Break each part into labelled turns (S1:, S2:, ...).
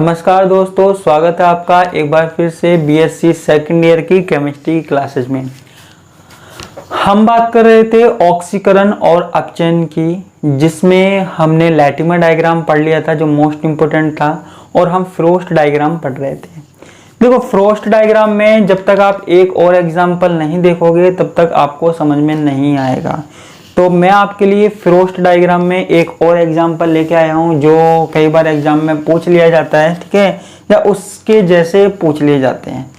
S1: नमस्कार दोस्तों, स्वागत है आपका एक बार फिर से बीएससी सेकंड ईयर की केमिस्ट्री क्लासेस में। हम बात कर रहे थे ऑक्सीकरण और अपचयन की, जिसमें हमने लैटिमर डायग्राम पढ़ लिया था जो मोस्ट इंपोर्टेंट था, और हम फ्रोस्ट डायग्राम पढ़ रहे थे। देखो, फ्रोस्ट डायग्राम में जब तक आप एक और एग्जाम्पल नहीं देखोगे तब तक आपको समझ में नहीं आएगा। तो मैं आपके लिए फ्रोस्ट डायग्राम में एक और एग्जाम्पल लेके आया हूँ जो कई बार एग्जाम में पूछ लिया जाता है, ठीक है, या उसके जैसे पूछ लिए जाते हैं।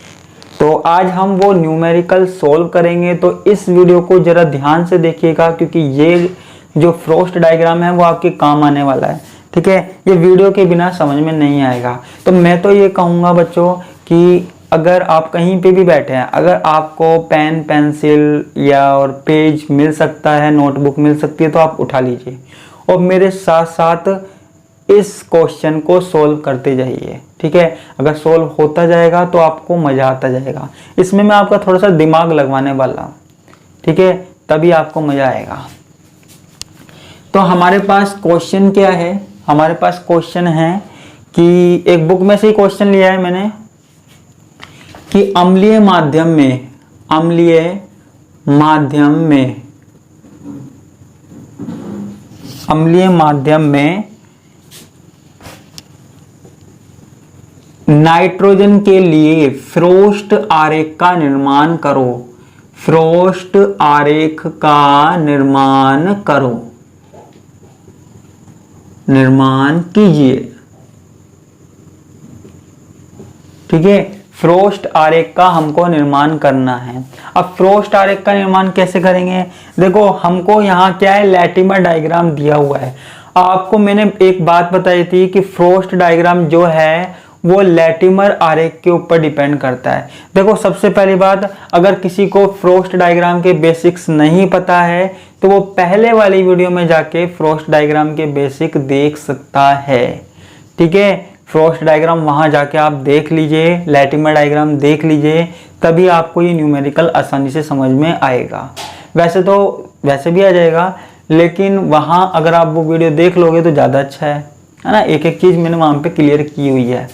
S1: तो आज हम वो न्यूमेरिकल सोल्व करेंगे। तो इस वीडियो को जरा ध्यान से देखिएगा, क्योंकि ये जो फ्रोस्ट डायग्राम है वो आपके काम आने वाला है, ठीक है। ये वीडियो के बिना समझ में नहीं आएगा। तो मैं तो ये कहूँगा बच्चों कि अगर आप कहीं पे भी बैठे हैं, अगर आपको पेन, पेंसिल या और पेज मिल सकता है, नोटबुक मिल सकती है, तो आप उठा लीजिए और मेरे साथ साथ इस क्वेश्चन को सोल्व करते जाइए, ठीक है। अगर सोल्व होता जाएगा तो आपको मज़ा आता जाएगा। इसमें मैं आपका थोड़ा सा दिमाग लगवाने वाला हूँ, ठीक है, तभी आपको मज़ा आएगा। तो हमारे पास क्वेश्चन क्या है? हमारे पास क्वेश्चन है कि एक बुक में से ही क्वेश्चन लिया है मैंने कि अम्लीय माध्यम में नाइट्रोजन के लिए फ्रोस्ट आरेख का निर्माण करो। फ्रोस्ट आरेख का निर्माण कीजिए, ठीक है। फ्रोस्ट आरेख का हमको निर्माण करना है। अब फ्रोस्ट आरेख का निर्माण कैसे करेंगे? देखो, हमको यहाँ क्या है, लैटिमर डायग्राम दिया हुआ है। आपको मैंने एक बात बताई थी कि फ्रोस्ट डायग्राम जो है वो लैटिमर आरेख के ऊपर डिपेंड करता है। देखो, सबसे पहली बात, अगर किसी को फ्रोस्ट डायग्राम के बेसिक्स नहीं पता है तो वो पहले वाली वीडियो में जाके फ्रोस्ट डायग्राम के बेसिक देख सकता है, ठीक है। फ्रोस्ट डायग्राम वहां जाके आप देख लीजिए, लैटिमर डायग्राम देख लीजिए, तभी आपको ये न्यूमेरिकल आसानी से समझ में आएगा। वैसे भी आ जाएगा, लेकिन वहां अगर आप वो वीडियो देख लोगे तो ज़्यादा अच्छा है ना। एक एक चीज़ मैंने वहां पे क्लियर की हुई है।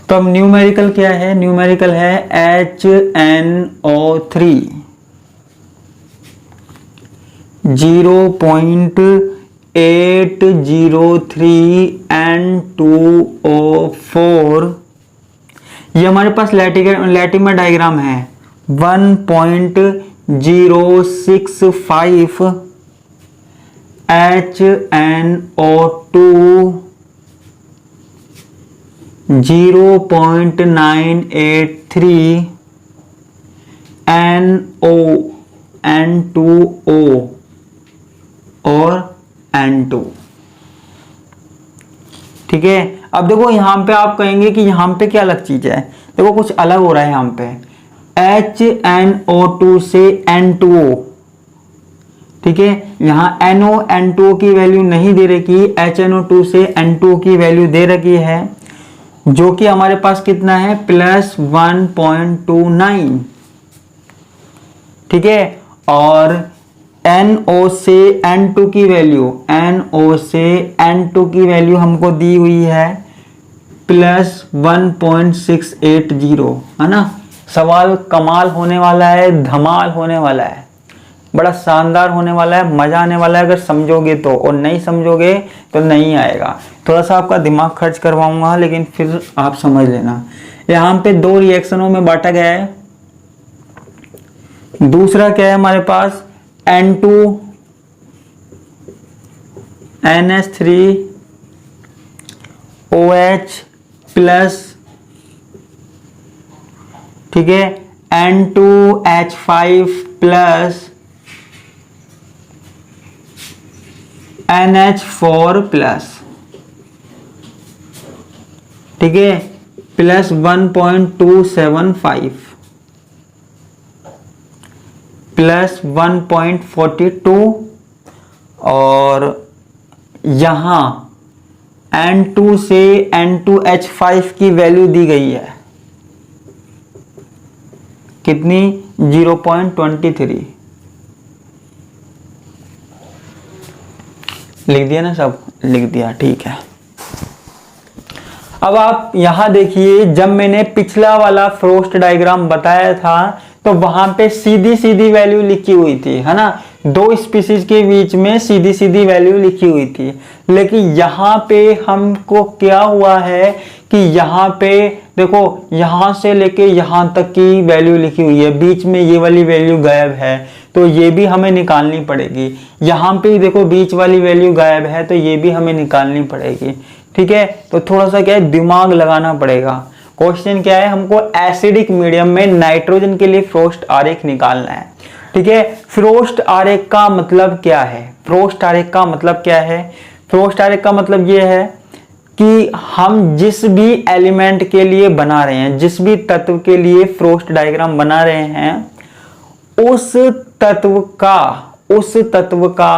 S1: तो अब न्यूमेरिकल क्या है? न्यूमेरिकल है HNO3 0.803 N2O4। ये हमारे पास लैटिमर डायग्राम है। 1.065 HNO2, 0.983 N2O और N2, ठीक है। अब देखो, यहां पे आप कहेंगे कि यहां पे क्या अलग चीज है। देखो, कुछ अलग हो रहा है यहां पे। HNO2 से N2O, ठीक है। यहां NO N2O की वैल्यू नहीं दे रखी, HNO2 से N2O की वैल्यू दे रखी है, जो कि हमारे पास कितना है, +1.29, ठीक है। और NO से N2 की वैल्यू हमको दी हुई है +1.680, है ना। सवाल कमाल होने वाला है, धमाल होने वाला है, बड़ा शानदार होने वाला है, मजा आने वाला है अगर समझोगे तो, और नहीं समझोगे तो नहीं आएगा। थोड़ा सा आपका दिमाग खर्च करवाऊंगा, लेकिन फिर आप समझ लेना। यहाँ पे दो रिएक्शनों में बांटा गया है। दूसरा क्या है हमारे पास, N2NH3OH प्लस, ठीक है, N2H5 प्लस NH4 प्लस, ठीक है, +1.275 +1.42, और यहां N2 से N2H5 की वैल्यू दी गई है कितनी, 0.23। लिख दिया ना, सब लिख दिया, ठीक है। अब आप यहां देखिए, जब मैंने पिछला वाला फ्रोस्ट डायग्राम बताया था तो वहां पे सीधी सीधी वैल्यू लिखी हुई थी, है ना, दो स्पीसीज के बीच में सीधी सीधी वैल्यू लिखी हुई थी। लेकिन यहाँ पे हमको क्या हुआ है कि यहाँ पे देखो, यहाँ से लेके यहाँ तक की वैल्यू लिखी हुई है, बीच में ये वाली वैल्यू गायब है, तो ये भी हमें निकालनी पड़ेगी। यहाँ पे देखो बीच वाली वैल्यू गायब है, तो ये भी हमें निकालनी पड़ेगी। ठीक है, तो थोड़ा सा क्या है, दिमाग लगाना पड़ेगा। क्वेश्चन क्या है, हमको एसिडिक मीडियम में नाइट्रोजन के लिए फ्रोस्ट आरेख निकालना है। ठीक है, फ्रोस्ट आरेख का मतलब क्या है? फ्रोस्ट आरेख का मतलब क्या है? फ्रोस्ट आरेख का मतलब ये है कि हम जिस भी एलिमेंट के लिए बना रहे हैं, जिस भी तत्व के लिए फ्रोस्ट डायग्राम बना रहे हैं, उस तत्व का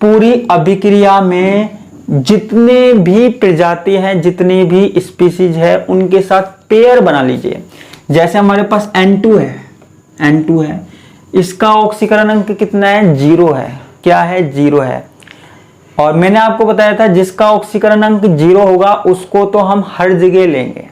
S1: पूरी अभिक्रिया में जितने भी प्रजाति हैं, जितनी भी स्पीसीज है, उनके साथ पेयर बना लीजिए। जैसे हमारे पास N2 है, इसका ऑक्सीकरण अंक कितना है? 0 है। क्या है? 0 है। और मैंने आपको बताया था जिसका ऑक्सीकरण अंक 0 होगा उसको तो हम हर जगह लेंगे।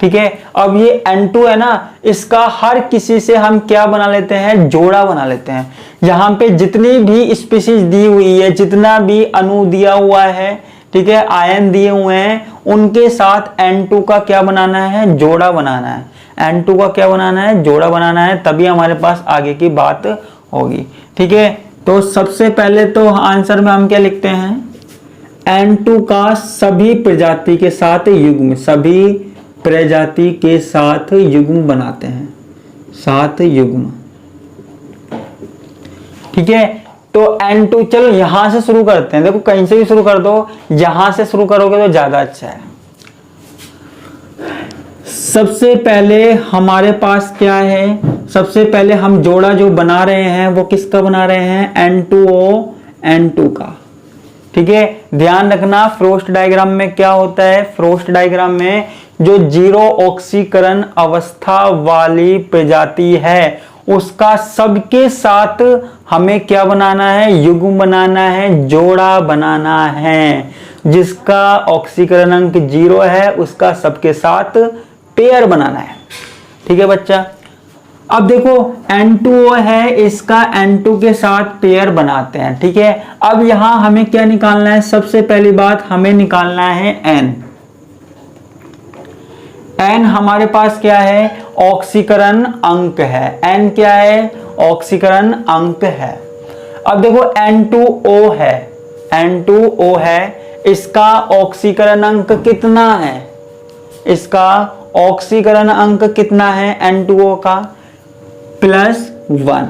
S1: ठीक है, अब ये N2 है ना, इसका हर किसी से हम क्या बना लेते हैं? जोड़ा बना लेते हैं। यहाँ पे जितनी भी स्पीसीज दी हुई है, जितना भी अणु दिया हुआ है, ठीक है, आयन दिए हुए हैं, उनके साथ N2 का क्या बनाना है? जोड़ा बनाना है। N2 का क्या बनाना है? जोड़ा बनाना है, तभी हमारे पास आगे की बात होगी। ठीक है, तो सबसे पहले तो आंसर में हम क्या लिखते हैं? N2 का सभी प्रजाति के साथ युग्म, सभी प्रजाति के साथ युग्म बनाते हैं, साथ युग्म। ठीक है, तो N2, चलो यहां से शुरू करते हैं। देखो कहीं से भी शुरू कर दो, यहां से शुरू करोगे तो ज्यादा अच्छा है। सबसे पहले हमारे पास क्या है? सबसे पहले हम जोड़ा जो बना रहे हैं वो किसका बना रहे हैं? N2O N2 का। ठीक है, ध्यान रखना फ्रोस्ट डायग्राम में क्या होता है? फ्रोस्ट डायग्राम में जो 0 ऑक्सीकरण अवस्था वाली प्रजाति है उसका सबके साथ हमें क्या बनाना है? युग्म बनाना है, जोड़ा बनाना है। जिसका ऑक्सीकरण अंक 0 है उसका सबके साथ पेयर बनाना है। ठीक है बच्चा, अब देखो N2O है, इसका N2 के साथ पेयर बनाते हैं। ठीक है, अब यहां हमें क्या निकालना है? सबसे पहली बात हमें निकालना है N। N हमारे पास क्या है? ऑक्सीकरण अंक है। N क्या है? ऑक्सीकरण अंक है। अब देखो N2O है, N2O है, इसका ऑक्सीकरण अंक कितना है? इसका ऑक्सीकरण अंक कितना है N2O का? +1।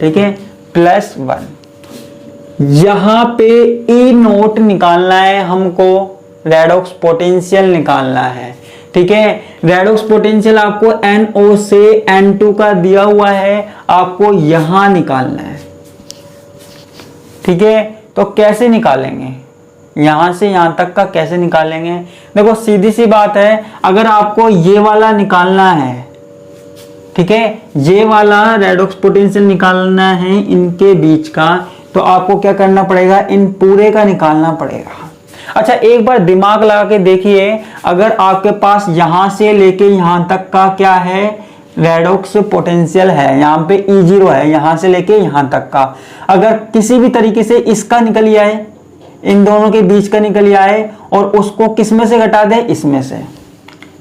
S1: ठीक है, +1। यहां पे E0 निकालना है हमको, रेडॉक्स पोटेंशियल निकालना है। ठीक है, रेडॉक्स पोटेंशियल आपको NO से N2 का दिया हुआ है, आपको यहां निकालना है। ठीक है, तो कैसे निकालेंगे? यहां से यहां तक का कैसे निकालेंगे? देखो सीधी सी बात है, अगर आपको ये वाला निकालना है, ठीक है, ये वाला रेडॉक्स पोटेंशियल निकालना है इनके बीच का, तो आपको क्या करना पड़ेगा? इन पूरे का निकालना पड़ेगा। अच्छा एक बार दिमाग लगा के देखिए, अगर आपके पास यहां से लेके यहां तक का क्या है? रेडॉक्स पोटेंशियल है, यहाँ पे E0 है, यहां से लेके यहां तक का, अगर किसी भी तरीके से इसका निकल आए, इन दोनों के बीच का निकल आए और उसको किस में से घटा दे? इसमें से।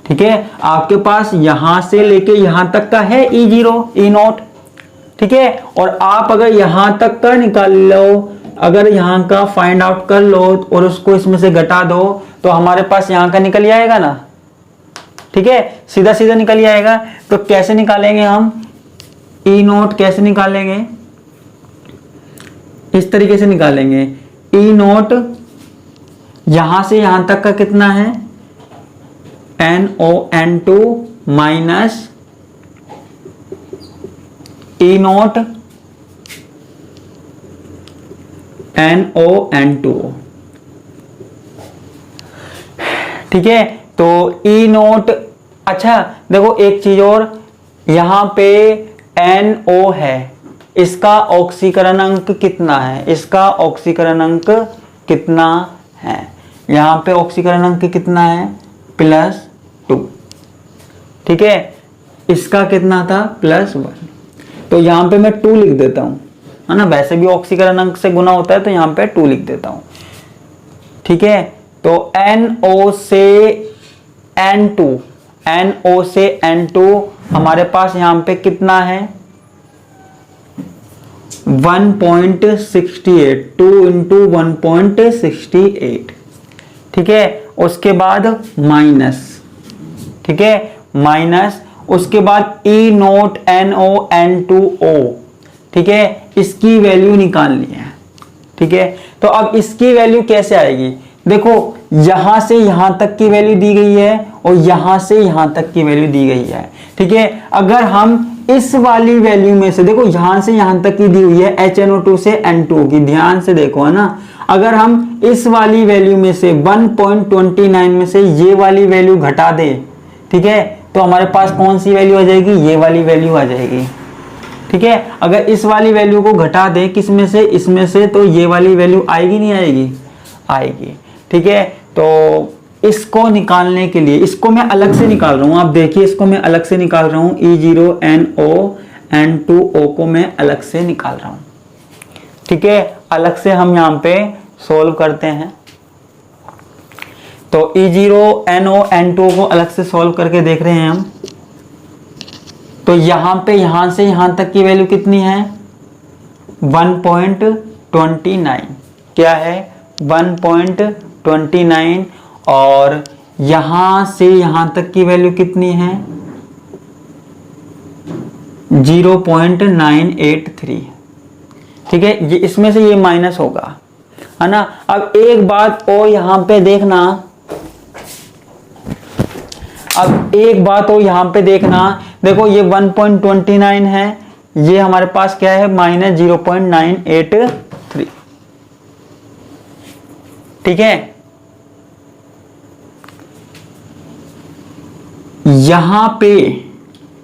S1: ठीक है, आपके पास यहां से लेके यहां तक का है E0। ठीक है, और आप अगर यहां तक का निकाल लो, अगर यहां का फाइंड आउट कर लो और उसको इसमें से घटा दो, तो हमारे पास यहां का निकल आएगा ना। ठीक है, सीधा सीधा निकल आएगा। तो कैसे निकालेंगे हम E0? कैसे निकालेंगे? इस तरीके से निकालेंगे। E0 यहां से यहां तक का कितना है? NON2 minus E0 NON2। ठीक है, तो E0, अच्छा देखो एक चीज और, यहां पे NO है, इसका ऑक्सीकरण अंक कितना है? इसका ऑक्सीकरण अंक कितना है? यहां पे ऑक्सीकरण अंक कितना है? +2। ठीक है, इसका कितना था +1, तो यहाँ पे मैं 2 लिख देता हूँ, है ना, वैसे भी ऑक्सीकरण अंक से गुना होता है तो यहाँ पे 2 लिख देता हूँ। ठीक है, तो NO से N2 हमारे पास यहाँ पे कितना है 1.68, 2 × 1.68। ठीक है, उसके बाद माइनस, ठीक है, माइनस, उसके बाद E0NO N2O। ठीक है, इसकी वैल्यू निकालनी है। ठीक है, तो अब इसकी वैल्यू कैसे आएगी, देखो यहां से यहां तक की वैल्यू दी गई है और यहां से यहां तक की वैल्यू दी गई है। ठीक है, अगर हम इस वाली वैल्यू में से, देखो यहां से यहां तक की दी हुई है HNO2 से N2 की, ध्यान से देखो, है ना, अगर हम इस वाली वैल्यू में से 1.29 में से ये वाली वैल्यू घटा दे, ठीक है, तो हमारे पास कौन सी वैल्यू आ जाएगी, ये वाली वैल्यू आ जाएगी। ठीक है, अगर इस वाली वैल्यू को घटा दे किस में से, इसमें से, तो ये वाली वैल्यू आएगी नहीं आएगी, आएगी। ठीक है, तो इसको निकालने के लिए, इसको मैं अलग से निकाल रहा हूं, आप देखिए इसको मैं अलग से निकाल रहा हूं, E0NO N2O को मैं अलग से निकाल रहा हूं। ठीक है, अलग से हम यहां पे सोल्व करते हैं, तो E0NO N2O को अलग से सोल्व करके देख रहे हैं हम। तो यहां पे यहां से यहां तक की वैल्यू कितनी है 1.29, क्या है 1.29, और यहां से यहां तक की वैल्यू कितनी है 0.983। ठीक है, ये इसमें से ये माइनस होगा, है ना। अब एक बात और यहां पे देखना, अब एक बात और यहां पे देखना, देखो ये 1.29 है, ये हमारे पास क्या है -0.983। ठीक है, यहां पे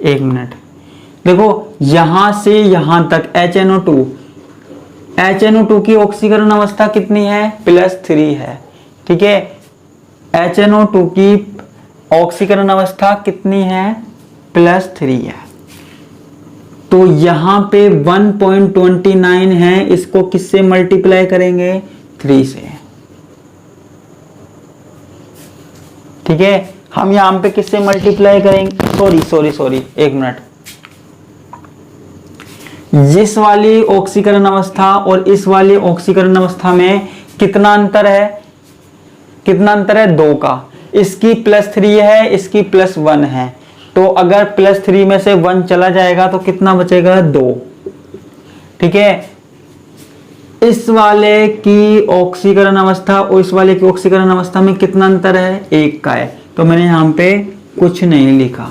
S1: एक मिनट, देखो यहां से यहां तक HNO2 की ऑक्सीकरण अवस्था कितनी है +3 है। ठीक है, HNO2 की ऑक्सीकरण अवस्था कितनी है +3 है, तो यहां पे 1.29 है, इसको किससे मल्टीप्लाई करेंगे 3 से। ठीक है, हम यहां पे किससे मल्टीप्लाई करेंगे, सॉरी एक मिनट, इस वाली ऑक्सीकरण अवस्था और इस वाली ऑक्सीकरण अवस्था में कितना अंतर है, कितना अंतर है 2 का, इसकी +3 है, इसकी +1 है, तो अगर +3 में से 1 चला जाएगा तो कितना बचेगा 2। ठीक है, इस वाले की ऑक्सीकरण अवस्था और इस वाले की ऑक्सीकरण अवस्था में कितना अंतर है 1 का है, तो मैंने यहाँ पे कुछ नहीं लिखा।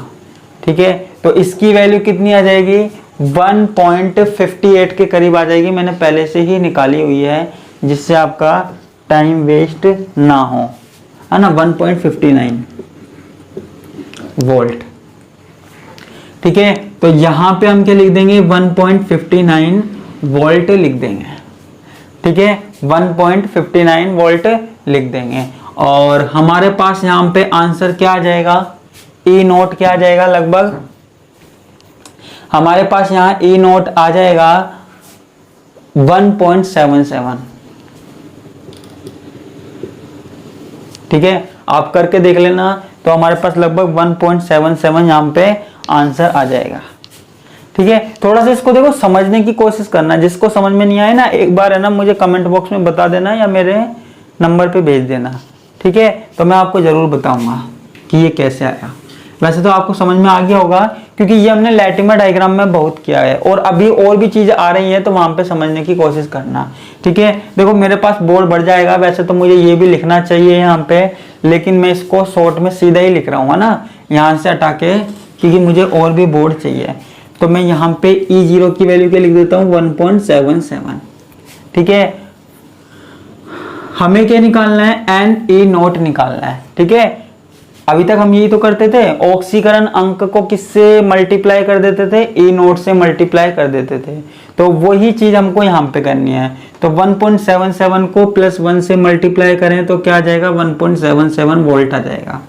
S1: ठीक है, तो इसकी वैल्यू कितनी आ जाएगी 1.58 के करीब आ जाएगी, मैंने पहले से ही निकाली हुई है जिससे आपका टाइम वेस्ट ना हो, है ना, 1.59 वोल्ट। ठीक है, तो यहां पे हम क्या लिख देंगे 1.59 वोल्ट लिख देंगे। ठीक है, 1.59 वोल्ट लिख देंगे, और हमारे पास यहां पे आंसर क्या आ जाएगा, E0 क्या आ जाएगा, लगभग हमारे पास यहां E0 आ जाएगा 1.77। ठीक है, आप करके देख लेना, तो हमारे पास लगभग 1.77 यहां पे आंसर आ जाएगा। ठीक है, थोड़ा सा इसको देखो समझने की कोशिश करना, जिसको समझ में नहीं आए ना एक बार है ना मुझे कमेंट बॉक्स में बता देना या मेरे नंबर पे भेज देना। ठीक है, तो मैं आपको जरूर बताऊंगा कि ये कैसे आया। वैसे तो आपको समझ में आ गया होगा क्योंकि ये हमने लैटिमर डायग्राम में बहुत किया है, और अभी और भी चीजें आ रही हैं तो वहां पे समझने की कोशिश करना। ठीक है, देखो मेरे पास बोर्ड बढ़ जाएगा, वैसे तो मुझे ये भी लिखना चाहिए यहाँ पे, लेकिन मैं इसको शॉर्ट में सीधा ही लिख रहा हूँ, है ना, यहाँ से हटा के, क्योंकि मुझे और भी बोर्ड चाहिए। तो मैं यहाँ पे E0 की वैल्यू क्या लिख देता हूँ 1.77। ठीक है, हमें क्या निकालना है NE0 निकालना है। ठीक है, अभी तक हम यही तो करते थे, ऑक्सीकरण अंक को किससे मल्टीप्लाई कर देते थे, E0 से मल्टीप्लाई कर देते थे, तो वही चीज हमको यहाँ पे करनी है। तो 1.77 को +1 से मल्टीप्लाई करें तो क्या आ जाएगा 1.77 वोल्ट आ जाएगा।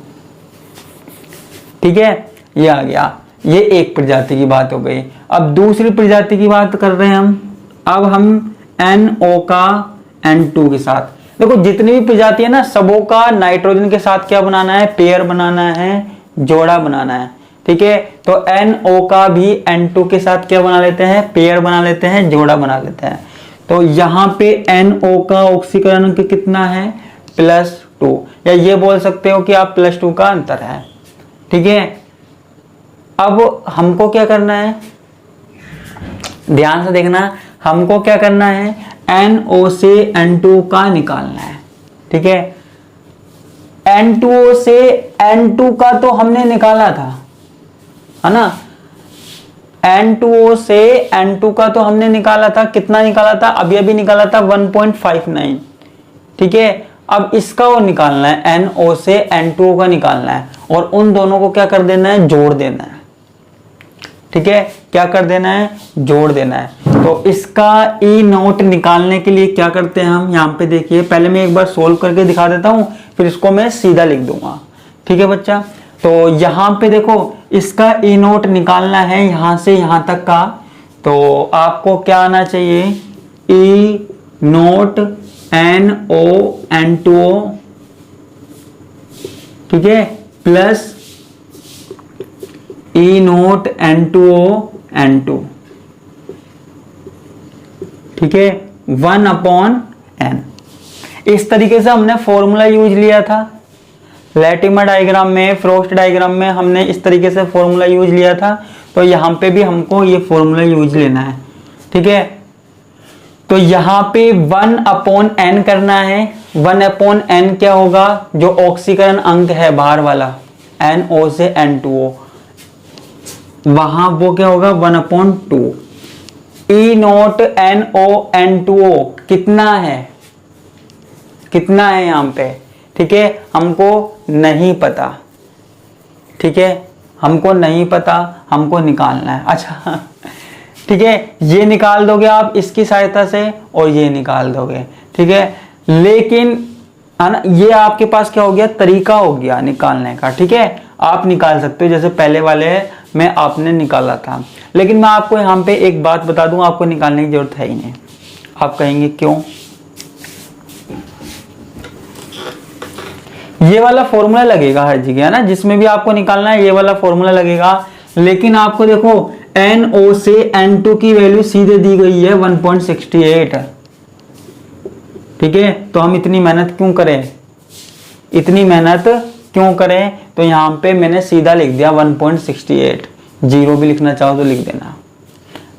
S1: ठीक है, ये आ गया, ये एक प्रजाति की बात हो गई। अब दूसरी प्रजाति की बात कर रहे हैं हम। अब हम NO का N2 के साथ, देखो जितनी भी प्रजाति है ना, सबों का नाइट्रोजन के साथ क्या बनाना है, पेयर बनाना है, जोड़ा बनाना है। ठीक है, तो NO का भी N2 के साथ क्या बना लेते हैं, पेयर बना लेते हैं, जोड़ा बना लेते हैं। तो यहाँ पे NO का ऑक्सीकरण अंक कितना है, +2, या ये बोल सकते हो कि आप +2 का अंतर है। ठीक है, अब हमको क्या करना है, ध्यान से देखना, हमको क्या करना है, NO से N2 का निकालना है। ठीक है, N2O से N2 का तो हमने निकाला था, है ना, N2O से N2 का तो हमने निकाला था, कितना निकाला था, अभी निकाला था 1.59। ठीक है, अब इसका वो निकालना है, NO से N2O का निकालना है, और उन दोनों को क्या कर देना है, जोड़ देना है। ठीक है, क्या कर देना है, जोड़ देना है। तो इसका E0 निकालने के लिए क्या करते हैं हम, यहाँ पे देखिए, पहले मैं एक बार सोल्व करके दिखा देता हूँ, फिर इसको मैं सीधा लिख दूंगा। ठीक है बच्चा, तो यहाँ पे देखो, इसका E0 निकालना है यहाँ से यहाँ तक का, तो आपको क्या आना चाहिए, E0 NO N2O, ठीक है, प्लस E0 N2O N2, ठीक है, 1/n। इस तरीके से हमने फॉर्मूला यूज लिया था लैटिमर डायग्राम में, फ्रोस्ट डायग्राम में हमने इस तरीके से फॉर्मूला यूज लिया था, तो यहाँ पे भी हमको ये फॉर्मूला यूज लेना है। ठीक है, तो यहाँ पे 1/n करना है। 1/n क्या होगा, जो ऑक्सीकरण अंक है बाहर वाला NO से N2O, वहां वो क्या होगा, 1/2। E0 NO N2O कितना है, कितना है यहाँ पे, ठीक है, हमको नहीं पता। ठीक है, हमको नहीं पता, हमको निकालना है। अच्छा, ठीक है, ये निकाल दोगे आप इसकी सहायता से, और ये निकाल दोगे। ठीक है, लेकिन है ना, ये आपके पास क्या हो गया, तरीका हो गया निकालने का। ठीक है, आप निकाल सकते हो, जैसे पहले वाले में आपने निकाला था, लेकिन मैं आपको यहाँ पे एक बात बता दूं, आपको निकालने की जरूरत है ही नहीं। आप कहेंगे क्यों, ये वाला फॉर्मूला लगेगा हर जगह, है ना, जिसमें भी आपको निकालना है ये वाला फॉर्मूला लगेगा, लेकिन आपको देखो NO से N2 की वैल्यू सीधे दी गई है 1.68। ठीक है, तो हम इतनी मेहनत क्यों करें, इतनी मेहनत क्यों करें, तो यहाँ पे मैंने सीधा लिख दिया 1.68, जीरो भी लिखना चाहो तो लिख देना।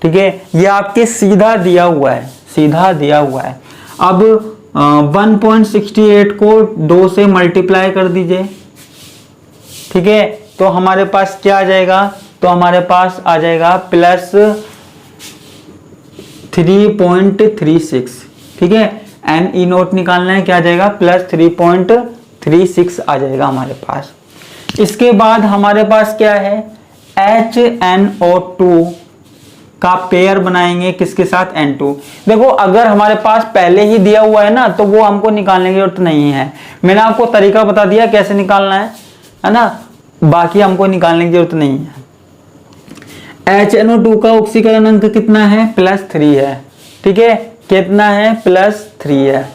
S1: ठीक है, ये आपके सीधा दिया हुआ है, सीधा दिया हुआ है। अब 1.68 को 2 से मल्टीप्लाई कर दीजिए। ठीक है, तो हमारे पास क्या आ जाएगा, तो हमारे पास आ जाएगा +3.36। ठीक है, NE0 निकालना है, क्या आ जाएगा, +3.36 आ जाएगा हमारे पास। इसके बाद हमारे पास क्या है, HNO2 का पेयर बनाएंगे किसके साथ, N2। देखो अगर हमारे पास पहले ही दिया हुआ है ना, तो वो हमको निकालने की जरूरत नहीं है। मैंने आपको तरीका बता दिया कैसे निकालना है ना, बाकी हमको निकालने की जरूरत नहीं है। HNO2 का ऑक्सीकरण अंक कितना है, +3 है। ठीक है, कितना है, +3 है।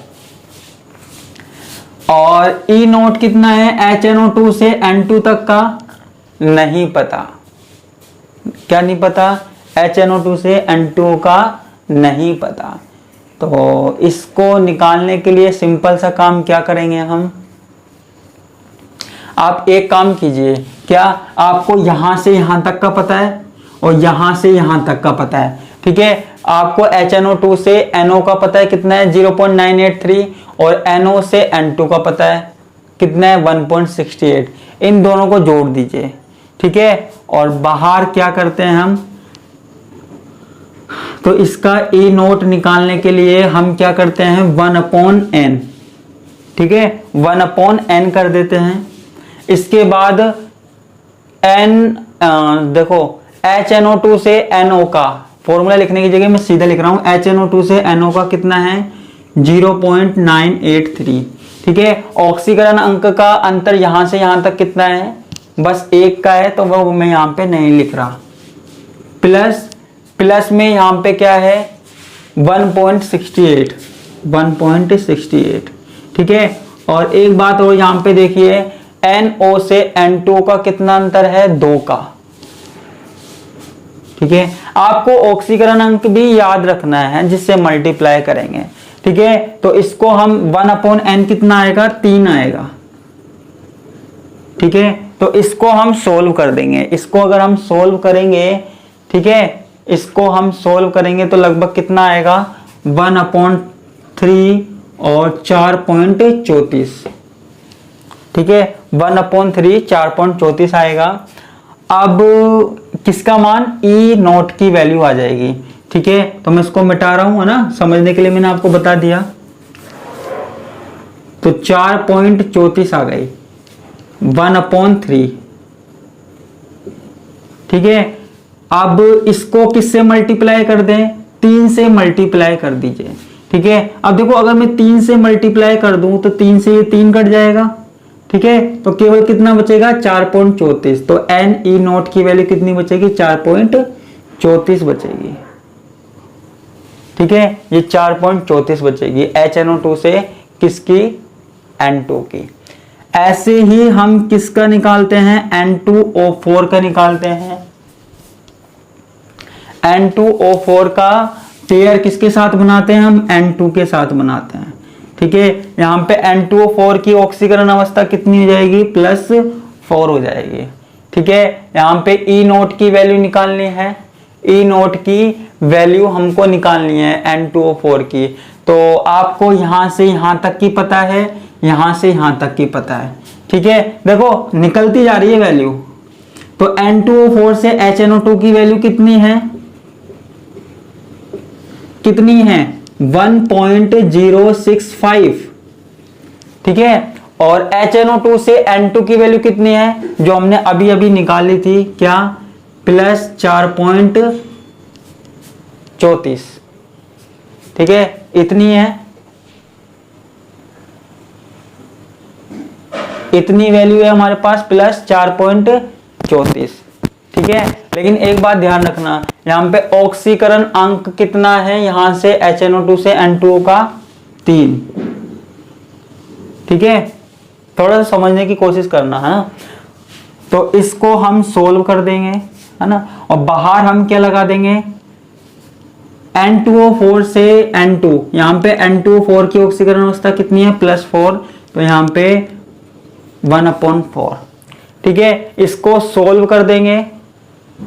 S1: और E0 कितना है, HNO2 से N2 तक का नहीं पता। क्या नहीं पता, HNO2 से N2 का नहीं पता। तो इसको निकालने के लिए सिंपल सा काम क्या करेंगे हम, आप एक काम कीजिए, क्या आपको यहां से यहां तक का पता है और यहां से यहां तक का पता है। ठीक है, आपको HNO2 से NO का पता है कितना है, 0.983, और NO से N2 का पता है कितना है, 1.68। इन दोनों को जोड़ दीजिए। ठीक है, और बाहर क्या करते हैं हम, तो इसका E0 निकालने के लिए हम क्या करते हैं, 1/n। ठीक है, 1/n कर देते हैं। इसके बाद देखो HNO2 से NO का फॉर्मूला लिखने की जगह मैं सीधा लिख रहा हूं, HNO2 से NO का कितना है, 0.983। ठीक है, ऑक्सीकरण अंक का अंतर यहां से यहां तक कितना है, बस एक का है तो वो मैं यहाँ पे नहीं लिख रहा। प्लस में यहाँ पे क्या है 1.68, 1.68, ठीक है। और एक बात और यहाँ पे देखिए NO से N2 का कितना अंतर है, 2 का, ठीक है। आपको ऑक्सीकरण अंक भी याद रखना है जिससे मल्टीप्लाई करेंगे, ठीक है। तो इसको हम 1/n कितना आएगा, 3 आएगा, ठीक है। तो इसको हम सोल्व कर देंगे, इसको अगर हम सोल्व करेंगे, ठीक है, इसको हम सोल्व करेंगे तो लगभग कितना आएगा 1/3 और 4.34, ठीक है। 1/3 4.34 आएगा। अब किसका मान, E0 की वैल्यू आ जाएगी, ठीक है। तो मैं इसको मिटा रहा हूं, है ना, समझने के लिए मैंने आपको बता दिया। तो 4.34 आ गई 1/3, ठीक है। अब इसको किससे मल्टीप्लाई कर दें, 3 से मल्टीप्लाई कर दीजिए, ठीक है। अब देखो अगर मैं 3 से मल्टीप्लाई कर दूं तो 3 से ये 3 कट जाएगा, ठीक है। तो केवल कितना बचेगा 4.34। तो NE0 की वैल्यू कितनी बचेगी, 4.34 बचेगी, ठीक है। ये 4.34 बचेगी HNO2 से किसकी, N2 की। ऐसे ही हम किसका निकालते हैं, N2O4 का निकालते हैं। N2O4 का पेयर किसके साथ बनाते हैं, हम N2 के साथ बनाते हैं, ठीक है। यहां पे N2O4 की ऑक्सीकरण अवस्था कितनी हो जाएगी, +4 हो जाएगी, ठीक है। यहां पे E0 की वैल्यू निकालनी है, E0 की वैल्यू हमको निकालनी है N2O4 की। तो आपको यहां से यहां तक की पता है, यहां से यहां तक की पता है, ठीक है। देखो निकलती जा रही है वैल्यू। तो N2O4 से HNO2 की वैल्यू कितनी है, कितनी है 1.065, ठीक है। और HNO2 से N2 की वैल्यू कितनी है, जो हमने अभी अभी निकाली थी, क्या, +4.34, ठीक है। इतनी है, इतनी वैल्यू है हमारे पास +4.34, ठीक है। लेकिन एक बात ध्यान रखना, यहां पे ऑक्सीकरण अंक कितना है, यहां से HNO2 से N2O का 3, ठीक है। थोड़ा सा समझने की कोशिश करना, है ना। तो इसको हम सोल्व कर देंगे, है ना। और बाहर हम क्या लगा देंगे, N2O4 से N2, यहां पे N2O4 की ऑक्सीकरण अवस्था कितनी है, +4, तो यहां पे 1/4, ठीक है। इसको सोल्व कर देंगे,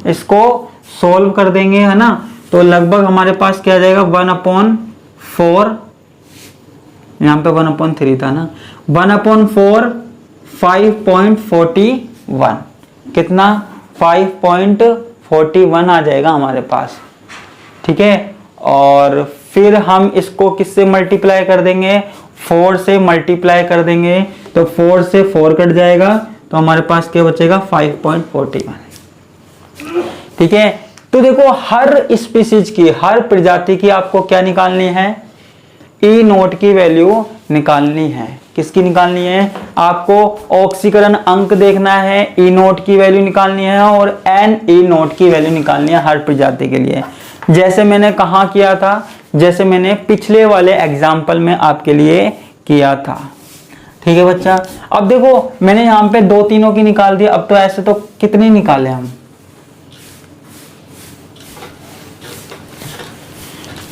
S1: इसको सोल्व कर देंगे, है ना। तो लगभग हमारे पास क्या आ जाएगा 1/4, यहां पे 1/3 था ना, 1/4 5.41, कितना 5.41 आ जाएगा हमारे पास, ठीक है। और फिर हम इसको किससे मल्टीप्लाई कर देंगे, 4 से मल्टीप्लाई कर देंगे। तो 4 से 4 कट जाएगा, तो हमारे पास क्या बचेगा 5.41, ठीक है। तो देखो हर स्पीसीज की, हर प्रजाति की आपको क्या निकालनी है, E0 की वैल्यू निकालनी है। किसकी निकालनी है, आपको ऑक्सीकरण अंक देखना है, E0 की वैल्यू निकालनी है और NE0 की वैल्यू निकालनी है हर प्रजाति के लिए। जैसे मैंने कहाँ किया था, जैसे मैंने पिछले वाले एग्जाम्पल में आपके लिए किया था, ठीक है बच्चा। अब देखो मैंने यहाँ पे 2 तीनों की निकाल दी। अब तो ऐसे तो कितने निकाले हम,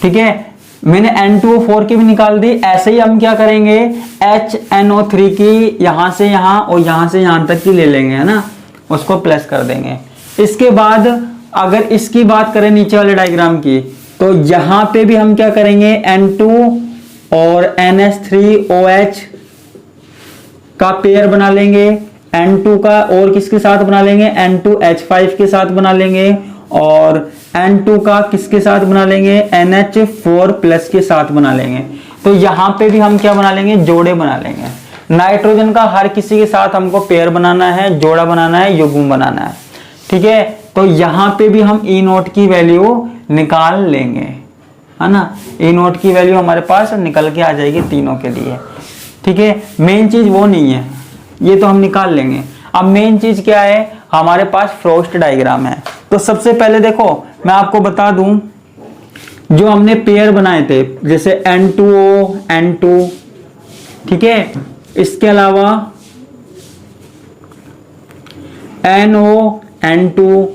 S1: ठीक है। मैंने N2O4 की भी निकाल दी। ऐसे ही हम क्या करेंगे, HNO3 की यहां से यहां और यहां से यहां तक की ले लेंगे, है ना, उसको प्लस कर देंगे। इसके बाद अगर इसकी बात करें नीचे वाले डायग्राम की, तो यहां पे भी हम क्या करेंगे, N2 और NH3OH का पेयर बना लेंगे, N2 का और किसके साथ बना लेंगे, N2H5 के साथ बना लेंगे, और N2 का किसके साथ बना लेंगे, NH4+ के साथ बना लेंगे। तो यहां पे भी हम क्या बना लेंगे, जोड़े बना लेंगे। नाइट्रोजन का हर किसी के साथ हमको पेयर बनाना है, जोड़ा बनाना है, युग्म बनाना है, ठीक है। तो यहां पे भी हम E0 की वैल्यू निकाल लेंगे, है ना। E0 की वैल्यू हमारे पास निकल के आ जाएगी तीनों के लिए, ठीक है। मेन चीज वो नहीं है, ये तो हम निकाल लेंगे। अब मेन चीज क्या है, हमारे पास फ्रोस्ट डायग्राम है। तो सबसे पहले देखो मैं आपको बता दूं, जो हमने पेयर बनाए थे जैसे N2O N2, ठीक है, इसके अलावा NO N2,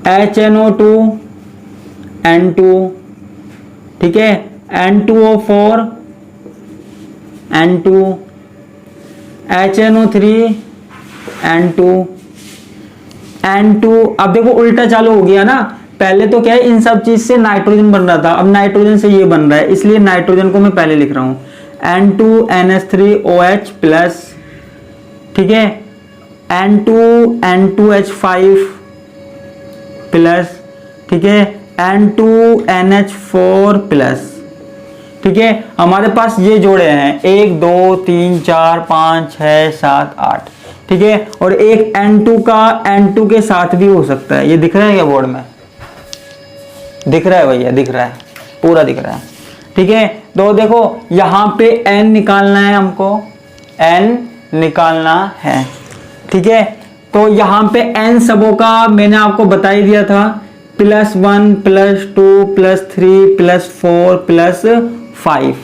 S1: HNO2 N2, ठीक है, N2O4 N2, HNO3 N2 N2। अब देखो उल्टा चालू हो गया ना, पहले तो क्या है इन सब चीज से नाइट्रोजन बन रहा था, अब नाइट्रोजन से ये बन रहा है, इसलिए नाइट्रोजन को मैं पहले लिख रहा हूं N2NH3OH प्लस, ठीक है, N2N2H5 प्लस, ठीक है, N2NH4 प्लस, ठीक है। हमारे पास ये जोड़े हैं 1 2 3 4 5 6 7 8, ठीक है, और एक N2 का N2 के साथ भी हो सकता है। ये दिख रहा है क्या बोर्ड में, दिख रहा है भैया, दिख रहा है, पूरा दिख रहा है, ठीक है। तो देखो यहां पे N निकालना है हमको, N निकालना है, ठीक है। तो यहां पे N सबों का मैंने आपको बता ही दिया था, +1 +2 +3 +4 +5,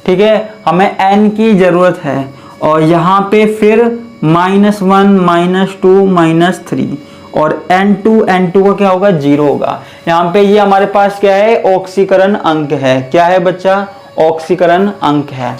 S1: ठीक है, हमें N की जरूरत है। और यहाँ पे फिर -1 -2 -3, और N2 का क्या होगा, 0 होगा। यहाँ पे ये हमारे पास क्या है, ऑक्सीकरण अंक है। क्या है बच्चा, ऑक्सीकरण अंक है।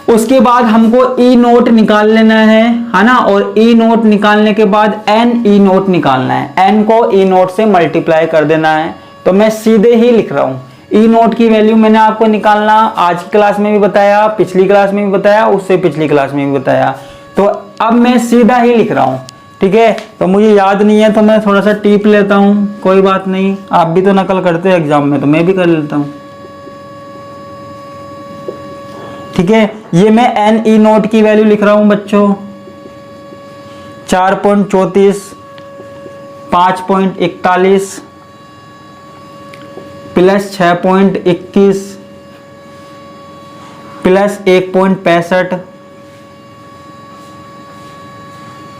S1: उसके बाद हमको E नोट निकाल लेना है ना, और E नोट निकालने के बाद NE नोट निकालना है, N को E नोट से मल्टीप्लाई कर देना है। तो मैं सीधे ही लिख रहा हूँ, E नोट की वैल्यू मैंने आपको निकालना आज की क्लास में भी बताया, पिछली क्लास में भी बताया, उससे पिछली क्लास में भी बताया। तो अब मैं सीधा ही लिख रहा हूँ, ठीक है। तो मुझे याद नहीं है तो मैं थोड़ा सा टिप लेता हूँ, कोई बात नहीं, आप भी तो नकल करते हैं एग्जाम में, तो मैं भी कर लेता हूँ, ठीक है। ये मैं NE नोट की वैल्यू लिख रहा हूं बच्चों, 4.34 5.41 प्लस 6.21 प्लस 1.65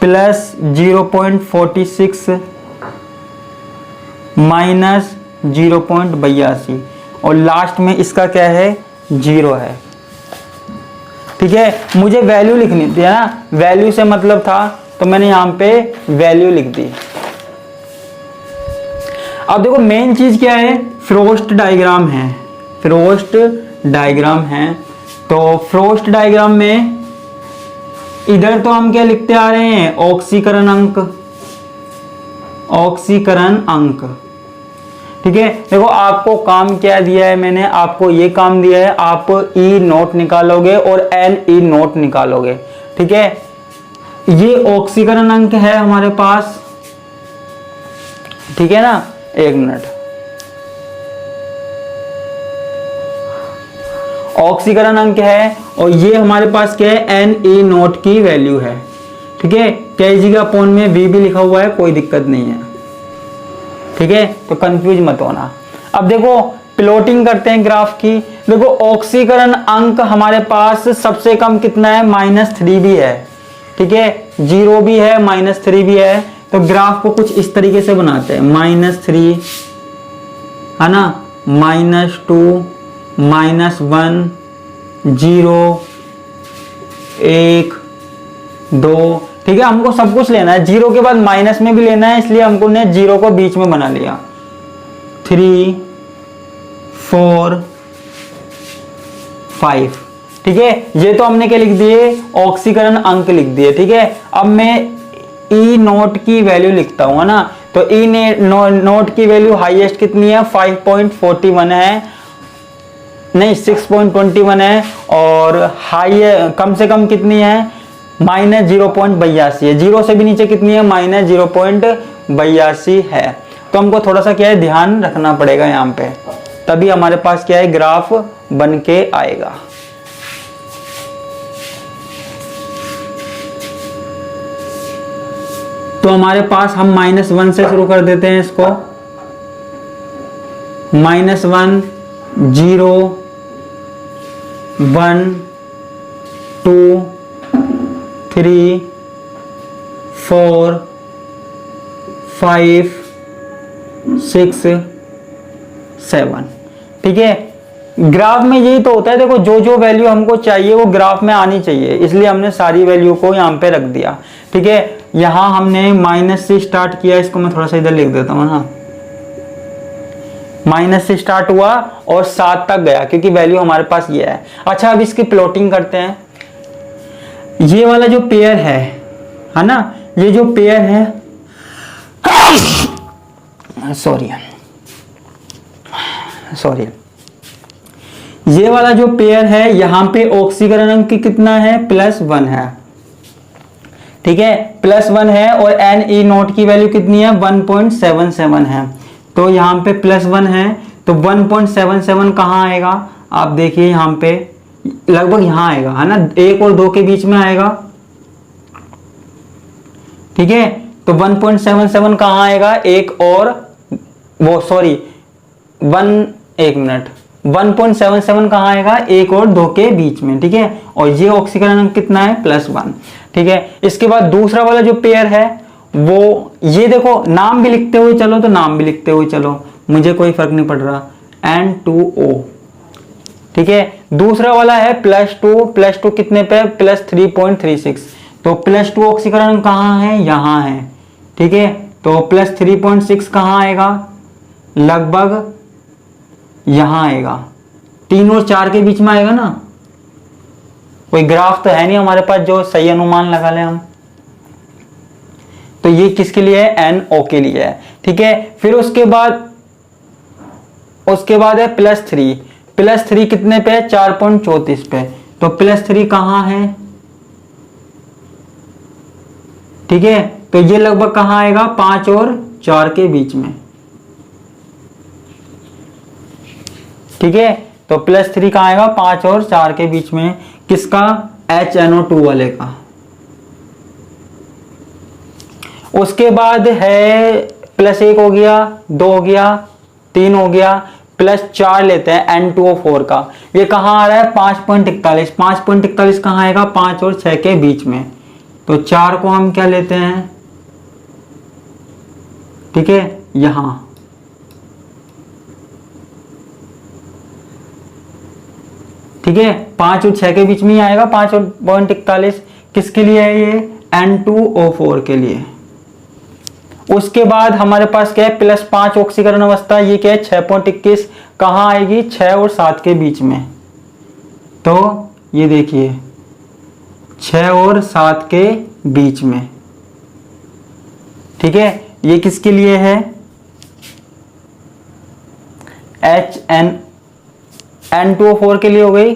S1: प्लस 0.46 माइनस 0.82, और लास्ट में इसका क्या है, 0 है, ठीक है। मुझे वैल्यू लिखनी थी ना, वैल्यू से मतलब था, तो मैंने यहां पे वैल्यू लिख दी। अब देखो मेन चीज क्या है, फ्रोस्ट डायग्राम है, फ्रोस्ट डायग्राम है। तो फ्रोस्ट डायग्राम में इधर तो हम क्या लिखते आ रहे हैं, ऑक्सीकरण अंक, ऑक्सीकरण अंक, ठीक है। देखो आपको काम क्या दिया है, मैंने आपको ये काम दिया है, आप E नोट निकालोगे और NE नोट निकालोगे, ठीक है। ये ऑक्सीकरण अंक है हमारे पास, ठीक है ना, एक मिनट, ऑक्सीकरण अंक है, और ये हमारे पास क्या है, NE नोट की वैल्यू है, ठीक है। kg का अपॉन में V भी लिखा हुआ है, कोई दिक्कत नहीं है, ठीक है, तो कंफ्यूज मत होना। अब देखो प्लॉटिंग करते हैं ग्राफ की। देखो ऑक्सीकरण अंक हमारे पास सबसे कम कितना है, -3 भी है, ठीक है, 0 भी है, -3 भी है। तो ग्राफ को कुछ इस तरीके से बनाते हैं, -3 है ना, -2 -1 0 1 2, ठीक है। हमको सब कुछ लेना है, 0 के बाद माइनस में भी लेना है, इसलिए हमको ने 0 को बीच में बना लिया, 3 4 5, ठीक है। ये तो हमने क्या लिख दिए, ऑक्सीकरण अंक लिख दिए, ठीक है। अब मैं E नोट की वैल्यू लिखता हूं, है ना। तो E नोट की वैल्यू हाईएस्ट कितनी है, 5.41 है, नहीं 6.21 है, और हाई कम से कम कितनी है, -0.82 है। 0 से भी नीचे कितनी है, -0.82 है। तो हमको थोड़ा सा क्या है, ध्यान रखना पड़ेगा यहाँ पे, तभी हमारे पास क्या है, ग्राफ बन के आएगा। तो हमारे पास हम -1 से शुरू कर देते हैं इसको, -1 0 1 2 3 4 5 6 7। ठीक है, ग्राफ में यही तो होता है। देखो जो जो वैल्यू हमको चाहिए वो ग्राफ में आनी चाहिए, इसलिए हमने सारी वैल्यू को यहाँ पे रख दिया। ठीक है, यहाँ हमने माइनस से स्टार्ट किया, इसको मैं थोड़ा सा इधर लिख देता हूँ ना, माइनस से स्टार्ट हुआ और 7 तक गया क्योंकि वैल्यू हमारे पास ये है। अच्छा, अब इसकी प्लॉटिंग करते हैं। ये वाला जो पेयर है ना, ये जो पेयर है सॉरी, ये वाला जो पेयर है यहाँ पे ऑक्सीकरण अंक कितना है, +1 है। ठीक है, +1 है और Ne0 की वैल्यू कितनी है, 1.77 है। तो यहाँ पे +1 है तो 1.77 कहाँ आएगा, आप देखिए यहाँ पे लगभग यहाँ आएगा, है ना, 1 और 2 के बीच में आएगा। ठीक है, तो 1.77 कहाँ आएगा, 1 और वो सॉरी 1.77 कहाँ आएगा, 1 और 2 के बीच में। ठीक है, और ये ऑक्सीकरण अंक कितना है, +1। ठीक है, इसके बाद दूसरा वाला जो पेयर है वो, ये देखो नाम भी लिखते हुए चलो, तो नाम भी लिखते हुए चलो, मुझे कोई फर्क नहीं पड़ रहा, N2O। ठीक है, दूसरा वाला है +2 कितने पे, +3.36। तो +2 ऑक्सीकरण अंक कहाँ है, यहाँ है। ठीक है, तो +3.6 कहाँ आएगा, लगभग यहां आएगा, 3 और 4 के बीच में आएगा ना। कोई ग्राफ तो है नहीं हमारे पास जो सही अनुमान लगा ले हम, तो ये किसके लिए है, NO के लिए है। ठीक है, फिर उसके बाद है +3 कितने पे, 4.34 पे। तो +3 कहां है, ठीक है, तो ये लगभग कहां आएगा, 5 और 4 के बीच में। ठीक है, तो +3 कहां आएगा, 5 और 4 के बीच में, किसका, HNO2 वाले का। उसके बाद है +1 हो गया, 2 हो गया, 3 हो गया, +4 लेते हैं N2O4 का। ये कहां आ रहा है, 5.41। 5.41 कहां आएगा, 5 और 6 के बीच में। तो 4 को हम क्या लेते हैं, ठीक है, यहां। ठीक है, 5 और 6 के बीच में ही आएगा, 5.41। किसके लिए है ये, N2O4 के लिए। उसके बाद हमारे पास क्या है, +5 ऑक्सीकरण अवस्था, ये क्या है, 6.21 कहां आएगी, 6 और 7 के बीच में। तो ये देखिए 6 और 7 के बीच में। ठीक है, ये किसके लिए है, N2O4 के लिए हो गई,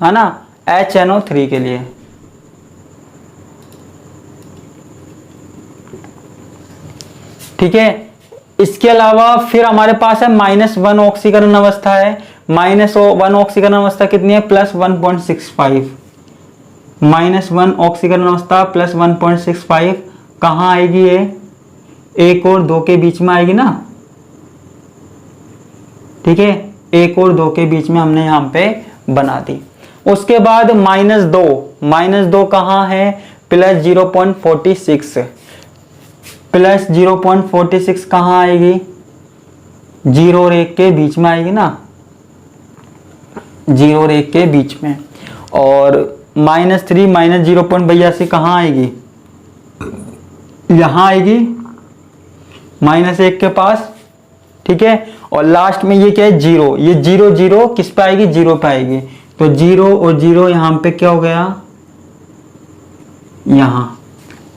S1: है ना, HNO3 के लिए। ठीक है, इसके अलावा फिर हमारे पास है -1 ऑक्सीकरण अवस्था है। -1 ऑक्सीकरण अवस्था कितनी है, +1.65। -1 ऑक्सीकरण अवस्था +1.65 कहां आएगी, ये 1 और 2 के बीच में आएगी ना। ठीक है, 1 और 2 के बीच में हमने यहां पे बना दी। उसके बाद -2 कहां है, +0.46। +0.46 कहां आएगी, 0 और 1 के बीच में आएगी ना, 0 और 1 के बीच में। और -3 -0.82 कहां आएगी, यहां आएगी, -1 के पास। ठीक है, और लास्ट में ये क्या है, 0। ये 0 किस पे आएगी, 0 पे आएगी। तो 0 और 0 यहां पे क्या हो गया, यहां।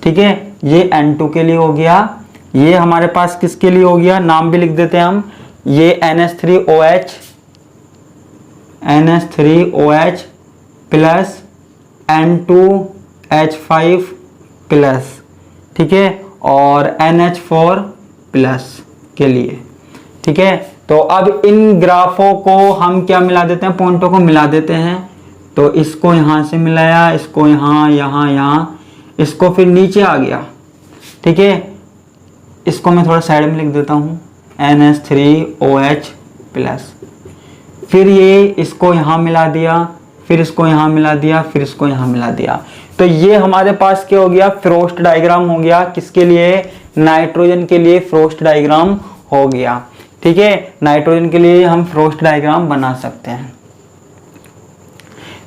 S1: ठीक है, ये N2 के लिए हो गया। ये हमारे पास किसके लिए हो गया, नाम भी लिख देते हैं हम, ये NH3OH प्लस N2H5 प्लस, ठीक है, और NH4 प्लस के लिए। ठीक है, तो अब इन ग्राफों को हम क्या मिला देते हैं, पॉइंटों को मिला देते हैं। तो इसको यहां से मिलाया, इसको यहां, इसको फिर नीचे आ गया। ठीक है, इसको मैं थोड़ा साइड में लिख देता हूं, NH3OH प्लस। फिर ये इसको यहां मिला दिया, फिर इसको यहां मिला दिया, फिर इसको यहां मिला दिया। तो ये हमारे पास क्या हो गया, फ्रोस्ट डायग्राम हो गया। किसके लिए, नाइट्रोजन के लिए फ्रोस्ट डायग्राम हो गया। ठीक है, नाइट्रोजन के लिए हम फ्रोस्ट डायग्राम बना सकते हैं।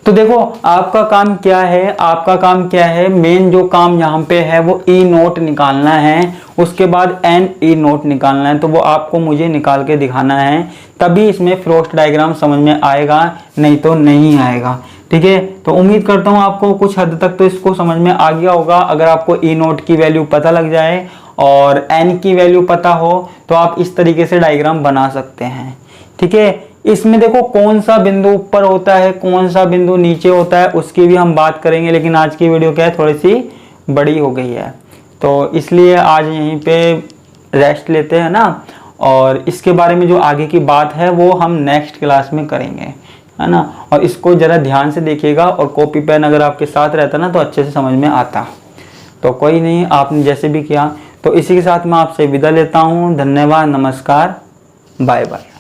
S1: तो देखो आपका काम क्या है, आपका काम क्या है, मेन जो काम यहाँ पे है वो ई नोट निकालना है, उसके बाद एन ई नोट निकालना है। तो वो आपको मुझे निकाल के दिखाना है, तभी इसमें फ्रोस्ट डायग्राम समझ में आएगा, नहीं तो नहीं आएगा। ठीक है, तो उम्मीद करता हूँ आपको कुछ हद तक तो इसको समझ में आ गया होगा। अगर आपको ई नोट की वैल्यू पता लग जाए और एन की वैल्यू पता हो तो आप इस तरीके से डायग्राम बना सकते हैं। ठीक है, इसमें देखो कौन सा बिंदु ऊपर होता है, कौन सा बिंदु नीचे होता है, उसकी भी हम बात करेंगे। लेकिन आज की वीडियो क्या है, थोड़ी सी बड़ी हो गई है, तो इसलिए आज यहीं पे रेस्ट लेते हैं ना। और इसके बारे में जो आगे की बात है वो हम नेक्स्ट क्लास में करेंगे, है ना। और इसको ज़रा ध्यान से देखिएगा, और कॉपी पेन अगर आपके साथ रहता ना तो अच्छे से समझ में आता। तो कोई नहीं, आपने जैसे भी किया। तो इसी के साथ मैं आपसे विदा लेता हूँ। धन्यवाद, नमस्कार, बाय बाय।